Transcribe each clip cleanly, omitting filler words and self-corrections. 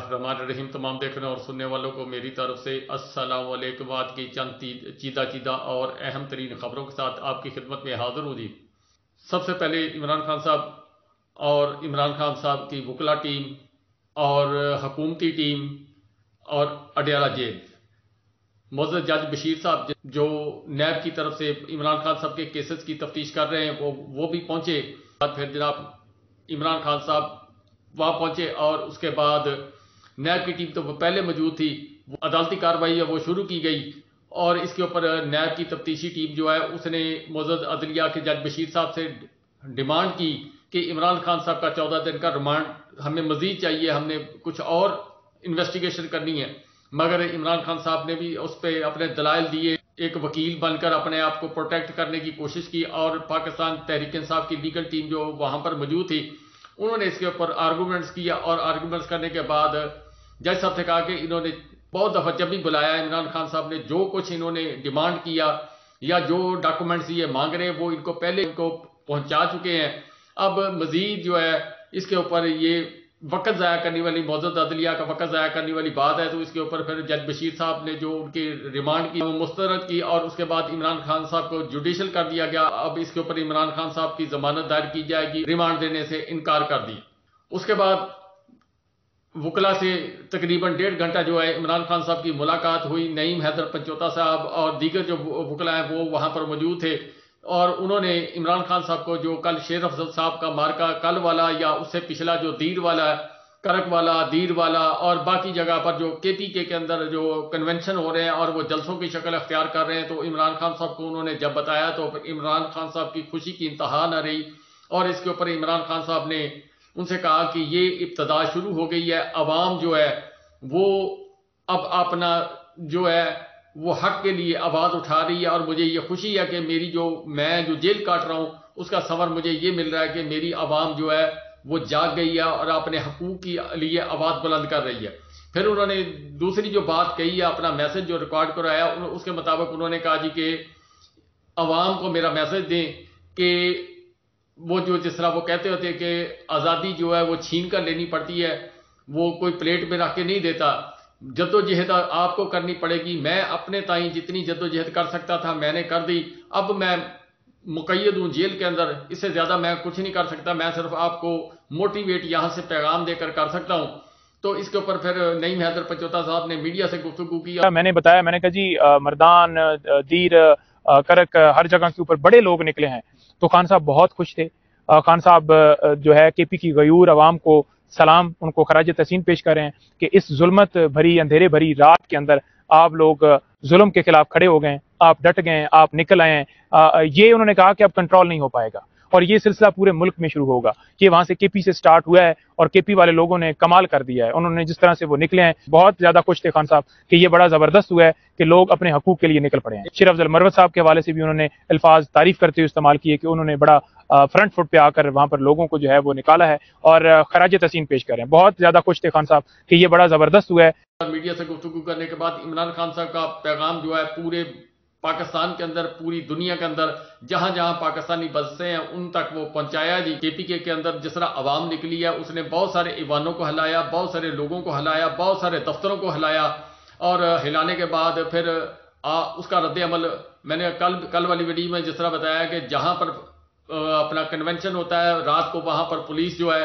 الرحمن الرحیم۔ تمام دیکھنے اور سننے والوں کو میری طرف سے السلام علیکم۔ آج کی چند چیدہ اور اہم ترین خبروں کے ساتھ آپ کی خدمت میں حاضر ہوں جی۔ سب سے پہلے عمران خان صاحب اور عمران خان صاحب کی وکلا ٹیم اور حکومتی ٹیم اور اڈیالہ جیل، معزز جج بشیر صاحب جو نیب کی طرف سے عمران خان صاحب کے کیسز کی تفتیش کر رہے ہیں وہ بھی پہنچے۔ پھر جناب عمران خان صاحب وہاں پہنچے اور اس کے بعد نیب کی ٹیم تو وہ پہلے موجود تھی، وہ عدالتی کارروائی ہے وہ شروع کی گئی اور اس کے اوپر نیب کی تفتیشی ٹیم جو ہے اس نے معزز عدلیہ کے جج بشیر صاحب سے ڈیمانڈ کی کہ عمران خان صاحب کا 14 دن کا ریمانڈ ہمیں مزید چاہیے، ہم نے کچھ اور انویسٹیگیشن کرنی ہے۔ مگر عمران خان صاحب نے بھی اس پہ اپنے دلائل دیے، ایک وکیل بن کر اپنے آپ کو پروٹیکٹ کرنے کی کوشش کی، اور پاکستان تحریک انصاف کی لیگل ٹیم جو وہاں پر موجود تھی انہوں نے اس کے اوپر آرگومنٹس کیا، اور آرگومنٹس کرنے کے بعد جج صاحب سے کہا کہ انہوں نے بہت دفعہ جب بھی بلایا عمران خان صاحب نے جو کچھ انہوں نے ڈیمانڈ کیا یا جو ڈاکومنٹس یہ مانگ رہے ہیں وہ ان کو پہلے ان کو پہنچا چکے ہیں۔ اب مزید جو ہے اس کے اوپر یہ وقت ضائع کرنے والی، معزز عدلیہ کا وقت ضائع کرنے والی بات ہے، تو اس کے اوپر پھر جج بشیر صاحب نے جو ان کی ریمانڈ کی وہ مسترد کی، اور اس کے بعد عمران خان صاحب کو جوڈیشل کر دیا گیا۔ اب اس کے اوپر عمران خان صاحب کی ضمانت دائر کی جائے گی، ریمانڈ دینے سے انکار کر دی۔ اس کے بعد وکلا سے تقریباً 1.5 گھنٹہ جو ہے عمران خان صاحب کی ملاقات ہوئی۔ نعیم حیدر پنچوتا صاحب اور دیگر جو وکلا ہیں وہ وہاں پر موجود تھے، اور انہوں نے عمران خان صاحب کو جو کل شیر افضل صاحب کا مارکا کل والا یا اس سے پچھلا جو دیر والا ہے، کرک والا، دیر والا اور باقی جگہ پر جو کے پی کے اندر جو کنونشن ہو رہے ہیں اور وہ جلسوں کی شکل اختیار کر رہے ہیں، تو عمران خان صاحب کو انہوں نے جب بتایا تو عمران خان صاحب کی خوشی کی انتہا نہ رہی، اور اس کے اوپر عمران خان صاحب نے ان سے کہا کہ یہ ابتدا شروع ہو گئی ہے، عوام جو ہے وہ اب اپنا جو ہے وہ حق کے لیے آواز اٹھا رہی ہے، اور مجھے یہ خوشی ہے کہ میری میں جو جیل کاٹ رہا ہوں اس کا ثمر مجھے یہ مل رہا ہے کہ میری عوام جو ہے وہ جاگ گئی ہے اور اپنے حقوق کے لیے آواز بلند کر رہی ہے۔ پھر انہوں نے دوسری جو بات کہی ہے، اپنا میسج جو ریکارڈ کرایا، اس کے مطابق انہوں نے کہا جی کہ عوام کو میرا میسج دیں کہ وہ جو جس طرح وہ کہتے ہوتے کہ آزادی جو ہے وہ چھین کر لینی پڑتی ہے، وہ کوئی پلیٹ میں رکھ کے نہیں دیتا، جدوجہد آپ کو کرنی پڑے گی۔ میں اپنے تائیں جتنی جدوجہد کر سکتا تھا میں نے کر دی، اب میں مقید ہوں جیل کے اندر، اس سے زیادہ میں کچھ نہیں کر سکتا، میں صرف آپ کو موٹیویٹ یہاں سے پیغام دے کر سکتا ہوں۔ تو اس کے اوپر پھر نعیم حیدر پنچوتا صاحب نے میڈیا سے گفتگو کی۔ میں نے بتایا، میں نے کہا جی مردان، دیر، کرک، ہر جگہ کے اوپر بڑے لوگ نکلے ہیں، تو خان صاحب بہت خوش تھے۔ خان صاحب جو ہے کے پی کی غیور عوام کو سلام، ان کو خراج تحسین پیش کر رہے ہیں کہ اس ظلمت بھری، اندھیرے بھری رات کے اندر آپ لوگ ظلم کے خلاف کھڑے ہو گئے، آپ ڈٹ گئے، آپ نکل آئے ہیں۔ یہ انہوں نے کہا کہ اب کنٹرول نہیں ہو پائے گا، اور یہ سلسلہ پورے ملک میں شروع ہوگا۔ یہ وہاں سے کے پی سے سٹارٹ ہوا ہے اور کے پی والے لوگوں نے کمال کر دیا ہے، انہوں نے جس طرح سے وہ نکلے ہیں بہت زیادہ خوش تھے خان صاحب کہ یہ بڑا زبردست ہوا ہے کہ لوگ اپنے حقوق کے لیے نکل پڑے ہیں۔ شیر افضل مروت صاحب کے حوالے سے بھی انہوں نے الفاظ تعریف کرتے ہوئے استعمال کیے کہ انہوں نے بڑا فرنٹ فٹ پہ آ کر وہاں پر لوگوں کو جو ہے وہ نکالا ہے اور خراج تحسین پیش کر رہے ہیں۔ بہت زیادہ خوش تھے خان صاحب کہ یہ بڑا زبردست ہوا ہے۔ میڈیا سے گفتگو کرنے کے بعد عمران خان صاحب کا پیغام جو ہے پورے پاکستان کے اندر، پوری دنیا کے اندر جہاں جہاں پاکستانی بستے ہیں ان تک وہ پہنچایا جی۔ کے پی کے اندر جس طرح عوام نکلی ہے، اس نے بہت سارے ایوانوں کو ہلایا، بہت سارے لوگوں کو ہلایا، بہت سارے دفتروں کو ہلایا، اور ہلانے کے بعد پھر اس کا رد عمل میں نے کل والی ویڈیو میں جس طرح بتایا کہ جہاں پر اپنا کنونشن ہوتا ہے رات کو، وہاں پر پولیس جو ہے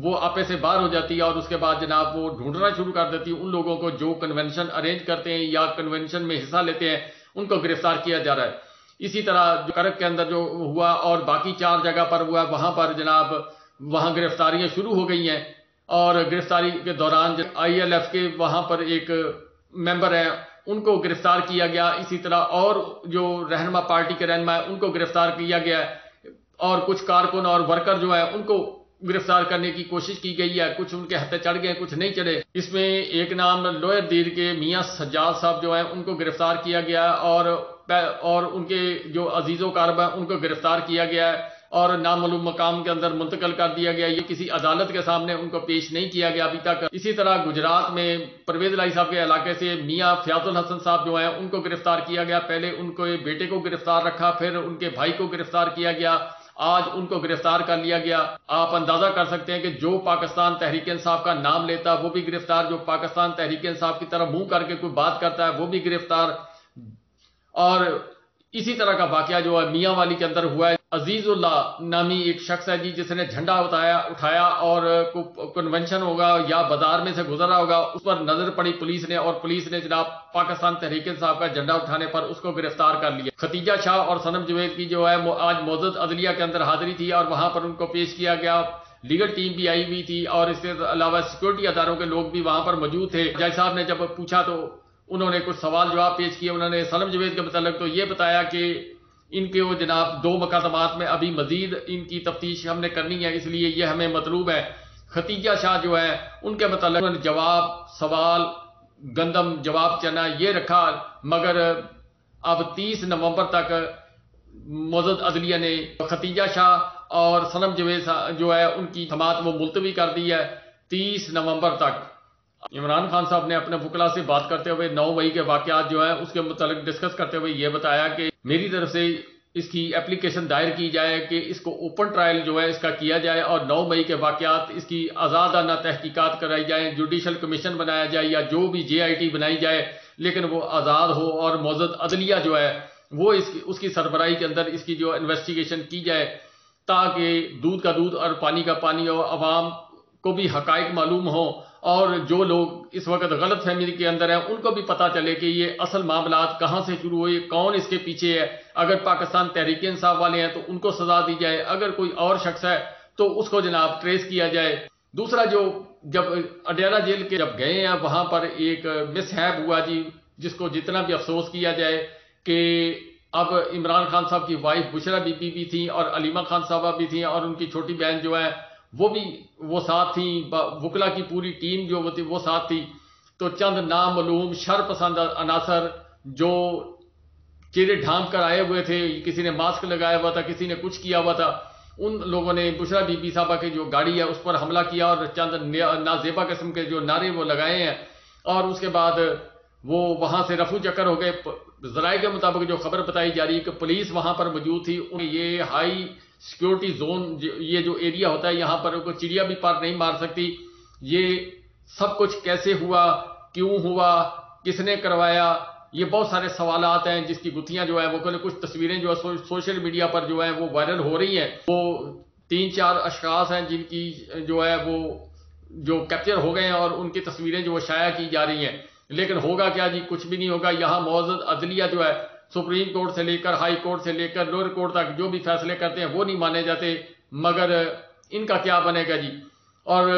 وہ آپے سے باہر ہو جاتی ہے، اور اس کے بعد جناب وہ ڈھونڈنا شروع کر دیتی ہے ان لوگوں کو جو کنونشن ارینج کرتے ہیں یا کنونشن میں حصہ لیتے ہیں، ان کو گرفتار کیا جا رہا ہے۔ اسی طرح جو کرک کے اندر جو ہوا اور باقی 4 جگہ پر ہوا، وہاں پر جناب وہاں گرفتاریاں شروع ہو گئی ہیں، اور گرفتاری کے دوران آئی ایل ایف کے وہاں پر ایک ممبر ہیں ان کو گرفتار کیا گیا۔ اسی طرح اور جو رہنما پارٹی کے رہنما ہیں ان کو گرفتار کیا گیا ہے، اور کچھ کارکن اور ورکر جو ہیں ان کو گرفتار کرنے کی کوشش کی گئی ہے، کچھ ان کے ہتھے چڑھ گئے، کچھ نہیں چڑھے۔ اس میں ایک نام لوئر دیر کے میاں سجاد صاحب جو ہیں ان کو گرفتار کیا گیا ہے، اور ان کے جو عزیز و قارب ہیں ان کو گرفتار کیا گیا ہے اور نامعلوم مقام کے اندر منتقل کر دیا گیا۔ یہ کسی عدالت کے سامنے ان کو پیش نہیں کیا گیا ابھی تک۔ اسی طرح گجرات میں پرویز الہی صاحب کے علاقے سے میاں فیاض الحسن صاحب جو ہیں ان کو گرفتار کیا گیا۔ پہلے ان کو بیٹے کو گرفتار رکھا، پھر ان کے بھائی کو گرفتار کیا گیا، آج ان کو گرفتار کر لیا گیا۔ آپ اندازہ کر سکتے ہیں کہ جو پاکستان تحریک انصاف کا نام لیتا وہ بھی گرفتار، جو پاکستان تحریک انصاف کی طرف منہ کر کے کوئی بات کرتا ہے وہ بھی گرفتار۔ اور اسی طرح کا واقعہ جو ہے میاں والی کے اندر ہوا ہے۔ عزیز اللہ نامی ایک شخص ہے جی، جس نے جھنڈا اٹھایا اور کنونشن ہوگا یا بازار میں سے گزرا ہوگا، اس پر نظر پڑی پولیس نے، اور پولیس نے جناب پاکستان تحریک انصاف کا جھنڈا اٹھانے پر اس کو گرفتار کر لیا۔ ختیجہ شاہ اور صنم جوید کی جو ہے آج معزز عدلیہ کے اندر حاضری تھی اور وہاں پر ان کو پیش کیا گیا۔ لیگل ٹیم بھی آئی ہوئی تھی اور اس کے علاوہ سیکورٹی اداروں کے لوگ بھی وہاں پر موجود تھے۔ جج صاحب نے جب پوچھا تو انہوں نے کچھ سوال جواب پیش کیے۔ انہوں نے صنم جوید کے متعلق تو یہ بتایا کہ ان کے وہ جناب 2 مقدمات میں ابھی مزید ان کی تفتیش ہم نے کرنی ہے، اس لیے یہ ہمیں مطلوب ہے۔ ختیجہ شاہ جو ہے ان کے متعلق انہوں نے جواب سوال گندم جواب چنا یہ رکھا، مگر اب 30 نومبر تک معزز عدلیہ نے ختیجہ شاہ اور صنم جوید جو ہے ان کی سماعت وہ ملتوی کر دی ہے 30 نومبر تک۔ عمران خان صاحب نے اپنے وکلاء سے بات کرتے ہوئے 9 مئی کے واقعات جو ہیں اس کے متعلق ڈسکس کرتے ہوئے یہ بتایا کہ میری طرف سے اس کی اپلیکیشن دائر کی جائے کہ اس کو اوپن ٹرائل جو ہے اس کا کیا جائے، اور 9 مئی کے واقعات اس کی آزادانہ تحقیقات کرائی جائیں، جوڈیشل کمیشن بنایا جائے یا جو بھی JIT بنائی جائے، لیکن وہ آزاد ہو، اور معزز عدلیہ جو ہے وہ اس کی سربراہی کے اندر اس کی جو انویسٹیگیشن کی جائے، تاکہ دودھ کا دودھ اور پانی کا پانی ہو، عوام کو بھی حقائق معلوم ہو، اور جو لوگ اس وقت غلط فہمی کے اندر ہیں ان کو بھی پتہ چلے کہ یہ اصل معاملات کہاں سے شروع ہوئے، کون اس کے پیچھے ہے۔ اگر پاکستان تحریک انصاف والے ہیں تو ان کو سزا دی جائے، اگر کوئی اور شخص ہے تو اس کو جناب ٹریس کیا جائے۔ دوسرا جو جب اڈیالہ جیل کے جب گئے ہیں وہاں پر ایک مس ہیپ ہوا جی، جس کو جتنا بھی افسوس کیا جائے کہ اب عمران خان صاحب کی وائف بشرا بی بی بھی تھیں اور علیمہ خان صاحبہ بھی تھیں، اور ان کی چھوٹی بہن جو ہے وہ ساتھ تھیں، وکلا کی پوری ٹیم جو تھی وہ ساتھ تھی۔ تو چند نامعلوم شر پسند عناصر جو چہرے ڈھانپ کر آئے ہوئے تھے، کسی نے ماسک لگایا ہوا تھا، کسی نے کچھ کیا ہوا تھا، ان لوگوں نے بشرا بی بی صاحبہ کی جو گاڑی ہے اس پر حملہ کیا اور چند نازیبا قسم کے جو نعرے وہ لگائے ہیں، اور اس کے بعد وہ وہاں سے رفو چکر ہو گئے۔ ذرائع کے مطابق جو خبر بتائی جا رہی ہے کہ پولیس وہاں پر موجود تھی، یہ ہائی سیکورٹی زون، یہ جو ایریا ہوتا ہے یہاں پر کوئی چڑیا بھی پار نہیں مار سکتی۔ یہ سب کچھ کیسے ہوا، کیوں ہوا، کس نے کروایا، یہ بہت سارے سوالات ہیں جس کی گتھیاں جو ہے وہ کچھ تصویریں جو ہے سوشل میڈیا پر جو ہے وہ وائرل ہو رہی ہیں۔ وہ 3-4 اشخاص ہیں جن کی جو ہے وہ جو کیپچر ہو گئے ہیں اور ان کی تصویریں جو شائع کی جا رہی ہیں، لیکن ہوگا کیا جی؟ کچھ بھی نہیں ہوگا۔ یہاں معزز عدلیہ جو ہے سپریم کورٹ سے لے کر ہائی کورٹ سے لے کر لوئر کورٹ تک جو بھی فیصلے کرتے ہیں وہ نہیں مانے جاتے، مگر ان کا کیا بنے گا جی؟ اور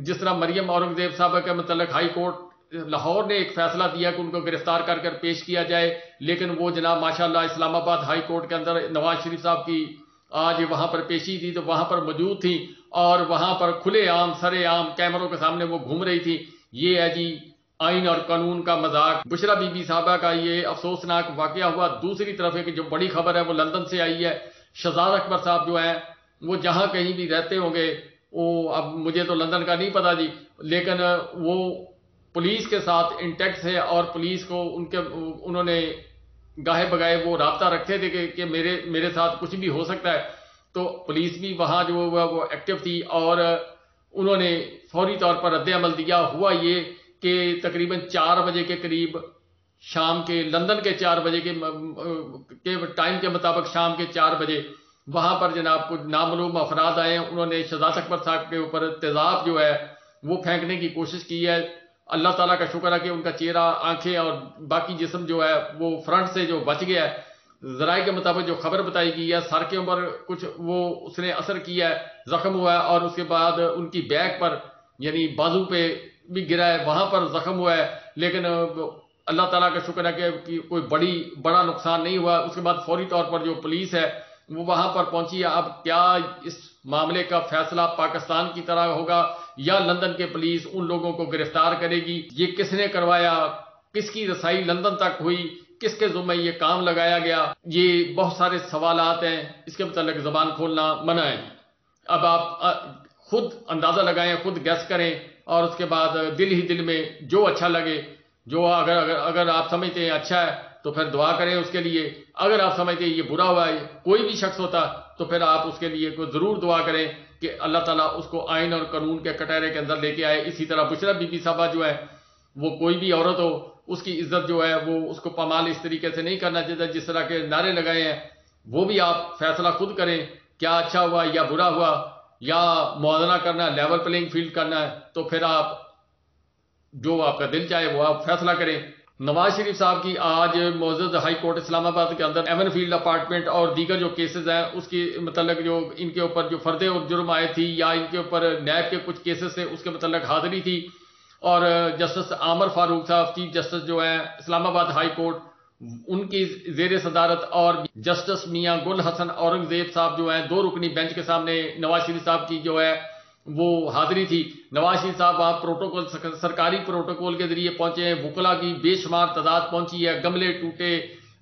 جس طرح مریم اورنگزیب صاحبہ کے متعلق ہائی کورٹ لاہور نے ایک فیصلہ دیا کہ ان کو گرفتار کر پیش کیا جائے، لیکن وہ جناب ماشاءاللہ اسلام آباد ہائی کورٹ کے اندر نواز شریف صاحب کی آج وہاں پر پیشی تھی تو وہاں پر موجود تھی، اور وہاں پر کھلے عام سرے عام کیمروں کے سامنے وہ گھوم رہی تھی۔ یہ ہے جی آئین اور قانون کا مذاق۔ بشرا بی بی صاحبہ کا یہ افسوسناک واقعہ ہوا۔ دوسری طرف ہے کہ جو بڑی خبر ہے وہ لندن سے آئی ہے۔ شہزاد اکبر صاحب جو ہیں وہ جہاں کہیں بھی رہتے ہوں گے، وہ اب مجھے تو لندن کا نہیں پتا جی، لیکن وہ پولیس کے ساتھ انٹیکٹ ہے، اور پولیس کو انہوں نے گاہے بگائے وہ رابطہ رکھتے تھے کہ میرے ساتھ کچھ بھی ہو سکتا ہے، تو پولیس بھی وہاں جو وہ ایکٹیو تھی، اور انہوں نے فوری طور پر رد عمل دیا۔ ہوا یہ کہ تقریباً 4 بجے کے قریب شام کے لندن کے 4 بجے کے ٹائم کے مطابق شام کے 4 بجے وہاں پر جناب کچھ نامعلوم افراد آئے ہیں۔ انہوں نے شہزاد اکبر صاحب کے اوپر تیزاب جو ہے وہ پھینکنے کی کوشش کی ہے۔ اللہ تعالیٰ کا شکر ہے کہ ان کا چہرہ، آنکھیں اور باقی جسم جو ہے وہ فرنٹ سے جو بچ گیا ہے۔ ذرائع کے مطابق جو خبر بتائی گئی ہے، سر کے اوپر کچھ وہ اس نے اثر کیا ہے، زخم ہوا ہے، اور اس کے بعد ان کی بیک پر یعنی بازو پہ بھی گرا ہے، وہاں پر زخم ہوا ہے، لیکن اللہ تعالیٰ کا شکر ہے کہ کوئی بڑا نقصان نہیں ہوا۔ اس کے بعد فوری طور پر جو پولیس ہے وہ وہاں پر پہنچی ہے۔ اب کیا اس معاملے کا فیصلہ پاکستان کی طرح ہوگا یا لندن کے پولیس ان لوگوں کو گرفتار کرے گی؟ یہ کس نے کروایا، کس کی رسائی لندن تک ہوئی، کس کے ذمہ یہ کام لگایا گیا، یہ بہت سارے سوالات ہیں، اس کے متعلق زبان کھولنا منع ہے۔ اب آپ خود اندازہ لگائیں، خود گیس کریں، اور اس کے بعد دل ہی دل میں جو اچھا لگے، جو اگر آپ سمجھتے ہیں اچھا ہے تو پھر دعا کریں اس کے لیے، اگر آپ سمجھتے ہیں یہ برا ہوا ہے، کوئی بھی شخص ہوتا تو پھر آپ اس کے لیے کوئی ضرور دعا کریں کہ اللہ تعالیٰ اس کو آئین اور قانون کے کٹہرے کے اندر لے کے آئے. اسی طرح بشرا بی بی صاحبہ جو ہے وہ کوئی بھی عورت ہو اس کی عزت جو ہے وہ اس کو پامال اس طریقے سے نہیں کرنا چاہیے جس طرح کے نعرے لگائے ہیں. وہ بھی آپ فیصلہ خود کریں کیا اچھا ہوا یا برا ہوا, یا موازنہ کرنا ہے, لیول پلینگ فیلڈ کرنا ہے, تو پھر آپ جو آپ کا دل چاہے وہ آپ فیصلہ کریں. نواز شریف صاحب کی آج معزز ہائی کورٹ اسلام آباد کے اندر ایون فیلڈ اپارٹمنٹ اور دیگر جو کیسز ہیں اس کی متعلق جو ان کے اوپر جو فرد جرم آئے تھی یا ان کے اوپر نیب کے کچھ کیسز تھے اس کے متعلق حاضری تھی, اور جسٹس عامر فاروق صاحب چیف جسٹس جو ہیں اسلام آباد ہائی کورٹ ان کی زیر صدارت, اور جسٹس میاں گل حسن اورنگزیب صاحب جو ہیں 2 رکنی بینچ کے سامنے نواز شریف صاحب کی جو ہے وہ حاضری تھی. نواز شریف صاحب وہاں پروٹوکول سرکاری پروٹوکول کے ذریعے پہنچے ہیں, وکلا کی بے شمار تعداد پہنچی ہے, گملے ٹوٹے,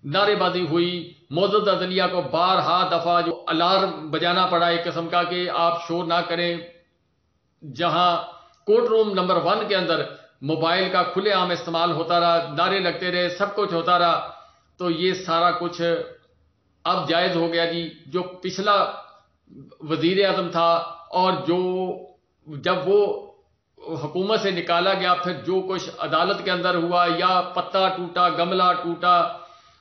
نعرے بازی ہوئی, معزز عدلیہ کو بارہا دفعہ جو الارم بجانا پڑا ایک قسم کا کہ آپ شور نہ کریں. جہاں کورٹ روم نمبر 1 کے اندر موبائل کا کھلے عام استعمال ہوتا رہا, نعرے لگتے رہے, سب کچھ ہوتا رہا, تو یہ سارا کچھ اب جائز ہو گیا جی. جو پچھلا وزیر اعظم تھا اور جو جب وہ حکومت سے نکالا گیا پھر جو کچھ عدالت کے اندر ہوا, یا پتا ٹوٹا, گملہ ٹوٹا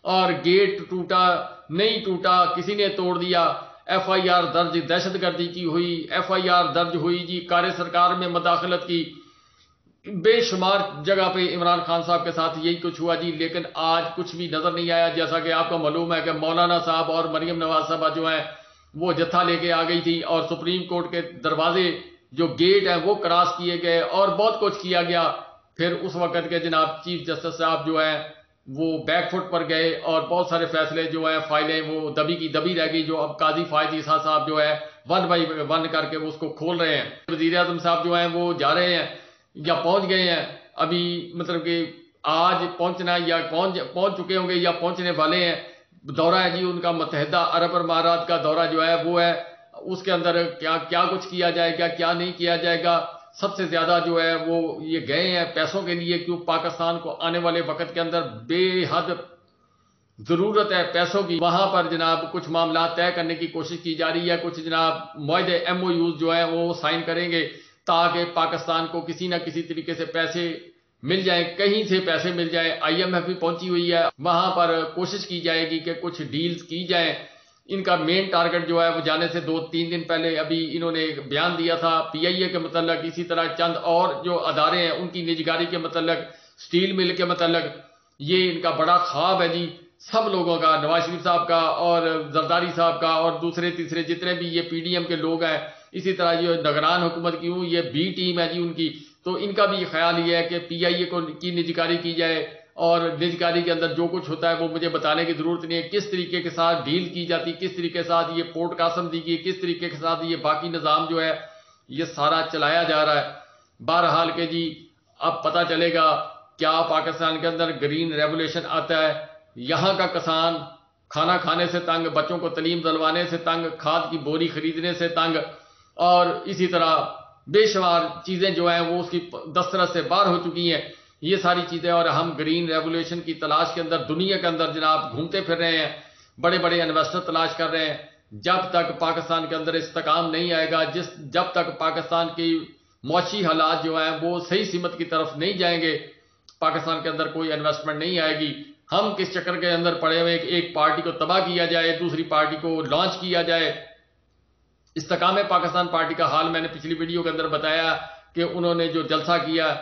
اور گیٹ ٹوٹا, نہیں ٹوٹا, کسی نے توڑ دیا, ایف آئی آر درج دہشت گردی کی ہوئی, ایف آئی آر درج ہوئی جی کار سرکار میں مداخلت کی, بے شمار جگہ پہ عمران خان صاحب کے ساتھ یہی کچھ ہوا جی. لیکن آج کچھ بھی نظر نہیں آیا. جیسا کہ آپ کو معلوم ہے کہ مولانا صاحب اور مریم نواز صاحبہ جو ہیں وہ جتھا لے کے آ گئی تھی, اور سپریم کورٹ کے دروازے جو گیٹ ہیں وہ کراس کیے گئے, اور بہت کچھ کیا گیا. پھر اس وقت کے جناب چیف جسٹس صاحب جو ہیں وہ بیک فٹ پر گئے, اور بہت سارے فیصلے جو ہیں فائلیں وہ دبی کی دبی رہ گئی, جو اب قاضی فائز عیسیٰ صاحب جو ہے 1 بائی 1 کر کے وہ اس کو کھول رہے ہیں. وزیر اعظم صاحب جو ہیں وہ جا رہے ہیں یا پہنچ گئے ہیں ابھی, مطلب کہ آج پہنچنا یا پہنچ چکے ہوں گے یا پہنچنے والے ہیں. دورہ ہے جی ان کا متحدہ عرب امارات کا دورہ جو ہے وہ ہے, اس کے اندر کیا کچھ کیا جائے گا کیا نہیں کیا جائے گا. سب سے زیادہ جو ہے وہ یہ گئے ہیں پیسوں کے لیے, کیوں پاکستان کو آنے والے وقت کے اندر بے حد ضرورت ہے پیسوں کی. وہاں پر جناب کچھ معاملات طے کرنے کی کوشش کی جا رہی ہے, کچھ جناب معاہدے MOUs جو ہیں وہ سائن کریں گے تاکہ پاکستان کو کسی نہ کسی طریقے سے پیسے مل جائیں, کہیں سے پیسے مل جائیں. IMF بھی پہنچی ہوئی ہے, وہاں پر کوشش کی جائے گی کہ کچھ ڈیلز کی جائیں. ان کا مین ٹارگٹ جو ہے وہ جانے سے 2-3 دن پہلے ابھی انہوں نے ایک بیان دیا تھا PIA کے متعلق, اسی طرح چند اور جو ادارے ہیں ان کی نجکاری کے متعلق, سٹیل مل کے متعلق. یہ ان کا بڑا خواب ہے جی سب لوگوں کا, نواز شریف صاحب کا اور زرداری صاحب کا اور دوسرے تیسرے جتنے بھی یہ PDM کے لوگ ہیں. اسی طرح یہ نگران حکومت کی یہ B ٹیم ہے جی ان کی, تو ان کا بھی خیال یہ ہے کہ PIA کی نجکاری کی جائے, اور نجکاری کے اندر جو کچھ ہوتا ہے وہ مجھے بتانے کی ضرورت نہیں ہے, کس طریقے کے ساتھ ڈیل کی جاتی, کس طریقے کے ساتھ یہ پورٹ قاسم دی گئی, کس طریقے کے ساتھ یہ باقی نظام جو ہے یہ سارا چلایا جا رہا ہے. بہرحال کہ جی اب پتہ چلے گا کیا پاکستان کے اندر گرین ریولیوشن آتا ہے. یہاں کا کسان کھانا کھانے سے تنگ, بچوں کو تعلیم دلوانے سے تنگ, کھاد کی بوری خریدنے سے تنگ, اور اسی طرح بے شمار چیزیں جو ہیں وہ اس کی دسترس سے باہر ہو چکی ہیں. یہ ساری چیزیں, اور ہم گرین ریولیوشن کی تلاش کے اندر دنیا کے اندر جناب گھومتے پھر رہے ہیں, بڑے بڑے انویسٹر تلاش کر رہے ہیں. جب تک پاکستان کے اندر استحکام نہیں آئے گا, جب تک پاکستان کی معاشی حالات جو ہیں وہ صحیح سمت کی طرف نہیں جائیں گے, پاکستان کے اندر کوئی انویسٹمنٹ نہیں آئے گی. ہم کس چکر کے اندر پڑے ہوئے ایک پارٹی کو تباہ کیا جائے, دوسری پارٹی کو لانچ کیا جائے. استحکام پاکستان پارٹی کا حال میں نے پچھلی ویڈیو کے اندر بتایا کہ انہوں نے جو جلسہ کیا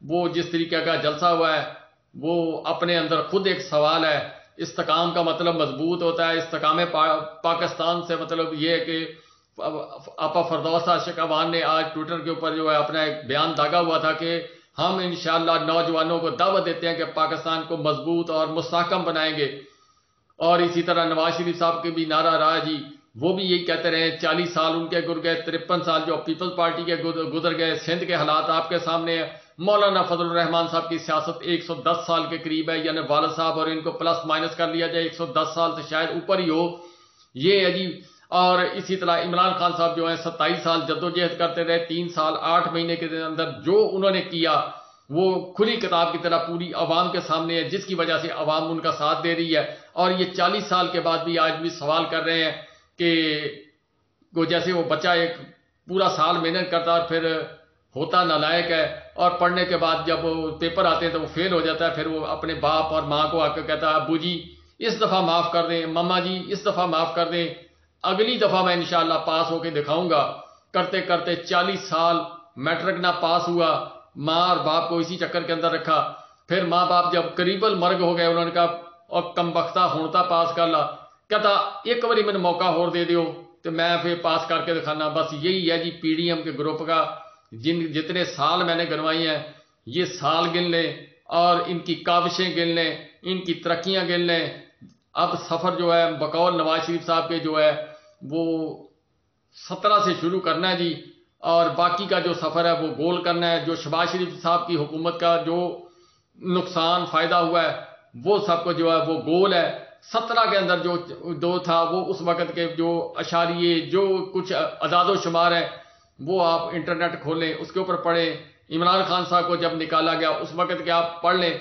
وہ جس طریقے کا جلسہ ہوا ہے وہ اپنے اندر خود ایک سوال ہے. استحکام کا مطلب مضبوط ہوتا ہے, استحکام پاکستان سے مطلب یہ ہے کہ آپا فردوس عاشق اوان نے آج ٹویٹر کے اوپر جو ہے اپنا ایک بیان داغا ہوا تھا کہ ہم انشاءاللہ نوجوانوں کو دعوت دیتے ہیں کہ پاکستان کو مضبوط اور مستحکم بنائیں گے. اور اسی طرح نواز شریف صاحب کے بھی نعرہ رہا جی, وہ بھی یہی کہتے رہے. 40 سال ان کے گزر گئے, 53 سال جو پیپلز پارٹی کے گزر گئے. سندھ کے حالات آپ کے سامنے ہیں. مولانا فضل الرحمان صاحب کی سیاست 110 سال کے قریب ہے, یعنی والد صاحب اور ان کو پلس مائنس کر لیا جائے 110 سال سے شاید اوپر ہی ہو, یہ ہے جی. اور اسی طرح عمران خان صاحب جو ہیں 27 سال جدوجہد کرتے رہے, 3 سال 8 مہینے کے اندر جو انہوں نے کیا وہ کھلی کتاب کی طرح پوری عوام کے سامنے ہے, جس کی وجہ سے عوام ان کا ساتھ دے رہی ہے. اور یہ 40 سال کے بعد بھی آج بھی سوال کر رہے ہیں کہ کو جیسے وہ بچہ ایک پورا سال محنت کرتا اور پھر ہوتا نالائق ہے اور پڑھنے کے بعد جب وہ پیپر آتے ہیں تو وہ فیل ہو جاتا ہے، پھر وہ اپنے باپ اور ماں کو آ کے کہتا ہے ابو جی اس دفعہ معاف کر دیں، مما جی اس دفعہ معاف کر دیں، اگلی دفعہ میں انشاءاللہ پاس ہو کے دکھاؤں گا۔ کرتے کرتے 40 سال میٹرک نہ پاس ہوا، ماں اور باپ کو اسی چکر کے اندر رکھا۔ پھر ماں باپ جب قریب المرگ ہو گئے، انہوں نے کہا اور کم بختہ ہونتا پاس کر لا، کہتا ایک باری میں موقع اور دے دیو تو میں پھر پاس کر کے دکھانا۔ بس یہی ہے جی پی ڈی ایم کے گروپ کا، جتنے سال میں نے گنوائی ہیں یہ سال گن لیں اور ان کی کاوشیں گن لیں، ان کی ترقیاں گن لیں۔ اب سفر جو ہے بقول نواز شریف صاحب کے جو ہے وہ 17 سے شروع کرنا ہے جی، اور باقی کا جو سفر ہے وہ گول کرنا ہے۔ جو شہباز شریف صاحب کی حکومت کا جو نقصان فائدہ ہوا ہے وہ سب کو جو ہے وہ گول ہے۔ 17 کے اندر جو دو تھا وہ اس وقت کے جو اشاریے جو کچھ اعداد و شمار ہے وہ آپ انٹرنیٹ کھولیں، اس کے اوپر پڑھیں۔ عمران خان صاحب کو جب نکالا گیا اس وقت کے آپ پڑھ لیں،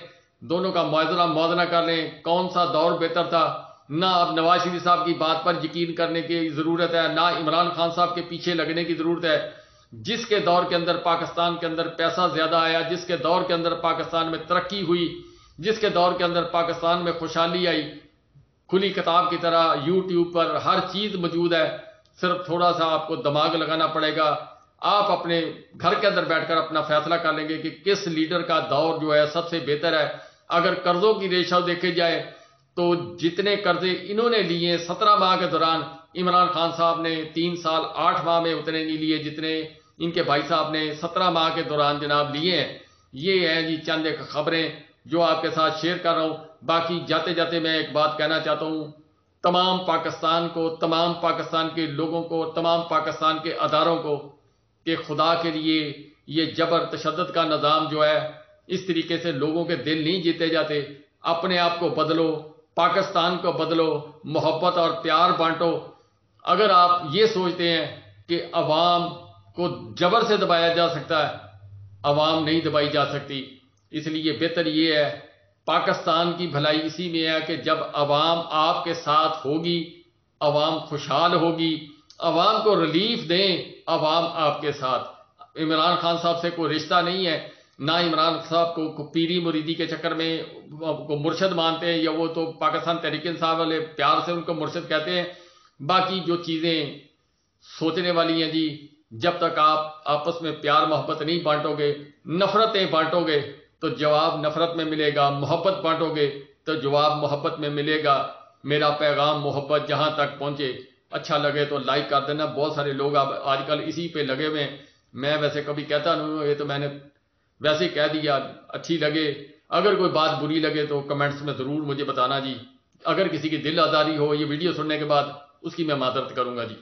دونوں کا موازنہ کر لیں، کون سا دور بہتر تھا۔ نہ اب نواز شریف صاحب کی بات پر یقین کرنے کی ضرورت ہے، نہ عمران خان صاحب کے پیچھے لگنے کی ضرورت ہے۔ جس کے دور کے اندر پاکستان کے اندر پیسہ زیادہ آیا، جس کے دور کے اندر پاکستان میں ترقی ہوئی، جس کے دور کے اندر پاکستان میں خوشحالی آئی، کھلی کتاب کی طرح یوٹیوب پر ہر چیز موجود ہے، صرف تھوڑا سا آپ کو دماغ لگانا پڑے گا۔ آپ اپنے گھر کے اندر بیٹھ کر اپنا فیصلہ کر لیں گے کہ کس لیڈر کا دور جو ہے سب سے بہتر ہے۔ اگر قرضوں کی ریشو دیکھے جائے تو جتنے قرضے انہوں نے لیے 17 ماہ کے دوران، عمران خان صاحب نے 3 سال 8 ماہ میں اتنے نہیں لیے جتنے ان کے بھائی صاحب نے 17 ماہ کے دوران جناب لیے ہیں۔ یہ ہیں جی چند ایک خبریں جو آپ کے ساتھ شیئر کر رہا ہوں۔ باقی جاتے جاتے میں ایک بات کہنا چاہتا ہوں تمام پاکستان کو، تمام پاکستان کے لوگوں کو، تمام پاکستان کے اداروں کو کہ خدا کے لیے یہ جبر تشدد کا نظام جو ہے اس طریقے سے لوگوں کے دل نہیں جیتے جاتے۔ اپنے آپ کو بدلو، پاکستان کو بدلو، محبت اور پیار بانٹو۔ اگر آپ یہ سوچتے ہیں کہ عوام کو جبر سے دبایا جا سکتا ہے، عوام نہیں دبائی جا سکتی۔ اس لیے بہتر یہ ہے، پاکستان کی بھلائی اسی میں ہے کہ جب عوام آپ کے ساتھ ہوگی، عوام خوشحال ہوگی، عوام کو ریلیف دیں، عوام آپ کے ساتھ۔ عمران خان صاحب سے کوئی رشتہ نہیں ہے، نہ عمران صاحب کو پیری مریدی کے چکر میں کو مرشد مانتے ہیں، یا وہ تو پاکستان تحریک انصاف والے پیار سے ان کو مرشد کہتے ہیں۔ باقی جو چیزیں سوچنے والی ہیں جی، جب تک آپ آپس میں پیار محبت نہیں بانٹو گے، نفرتیں بانٹو گے تو جواب نفرت میں ملے گا، محبت بانٹو گے تو جواب محبت میں ملے گا۔ میرا پیغام محبت جہاں تک پہنچے، اچھا لگے تو لائک کر دینا۔ بہت سارے لوگ اب آج کل اسی پہ لگے ہوئے ہیں، میں ویسے کبھی کہتا نہیں، یہ تو میں نے ویسے ہی کہہ دیا۔ اچھی لگے، اگر کوئی بات بری لگے تو کمنٹس میں ضرور مجھے بتانا جی۔ اگر کسی کی دل آزاری ہو یہ ویڈیو سننے کے بعد، اس کی میں معذرت کروں گا جی۔